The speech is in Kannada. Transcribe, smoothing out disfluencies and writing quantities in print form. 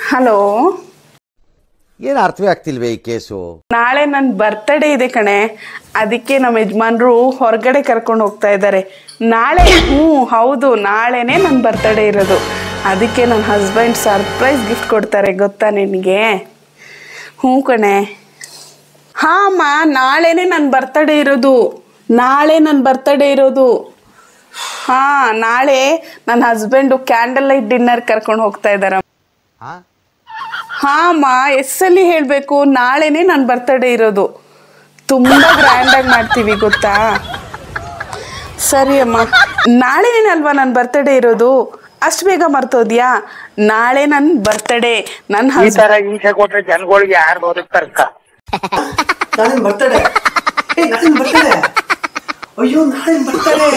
ಹಲೋ, ಏನು ಅರ್ಥವೇ ಆಗ್ತಿಲ್ವೇ ಈ ಕೇಸು? ನಾಳೆ ನನ್ನ ಬರ್ತ್ಡೇ ಇದೆ ಕಣೆ, ಅದಕ್ಕೆ ನಮ್ಮ ಯಜಮಾನ್ರು ಹೊರಗಡೆ ಕರ್ಕೊಂಡು ಹೋಗ್ತಾ ಇದ್ದಾರೆ ನಾಳೆ. ಹೌದು, ನಾಳೆನೇ ನನ್ನ ಬರ್ತ್ಡೇ ಇರೋದು. ಅದಕ್ಕೆ ನನ್ನ ಹಸ್ಬೆಂಡ್ ಸರ್ಪ್ರೈಸ್ ಗಿಫ್ಟ್ ಕೊಡ್ತಾರೆ, ಗೊತ್ತಾ ನಿನಗೆ? ಕಣೆ. ಹಾಂ ಅಮ್ಮ, ನಾಳೆನೇ ನನ್ನ ಬರ್ತ್ಡೇ ಇರೋದು. ನಾಳೆ ನನ್ನ ಬರ್ತ್ಡೇ ಇರೋದು. ಹಾಂ, ನಾಳೆ ನನ್ನ ಹಸ್ಬೆಂಡು ಕ್ಯಾಂಡಲ್ ಲೈಟ್ ಡಿನ್ನರ್ ಕರ್ಕೊಂಡು ಹೋಗ್ತಾ ಇದ್ದಾರೆ. ಹಾಂ ಅಮ್ಮ, ಎಸ್ಸಲ್ಲಿ ಹೇಳಬೇಕು, ನಾಳೆನೇ ನನ್ನ ಬರ್ತ್ಡೇ ಇರೋದು. ತುಂಬ ಗ್ರ್ಯಾಂಡಾಗಿ ಮಾಡ್ತೀವಿ, ಗೊತ್ತಾ? ಸರಿ ಅಮ್ಮ, ನಾಳೆನೇನಲ್ವಾ ನನ್ನ ಬರ್ತ್ಡೇ ಇರೋದು? ಅಷ್ಟು ಬೇಗ ಮರ್ತೋದ್ಯಾ? ನಾಳೆ ನನ್ನ ಬರ್ತ್ಡೇ. ನನ್ನ ಹಿಂಸೆ ಕೊಟ್ರೆ ಜನಗಳಿಗೆ ಯಾರು ಬದುಕ್ತಾರಕ್ಕ? ನಾಳೆ ಬರ್ತಡೆ. ಅಯ್ಯೋ, ನಾಳೆ ಬರ್ತಡೆ.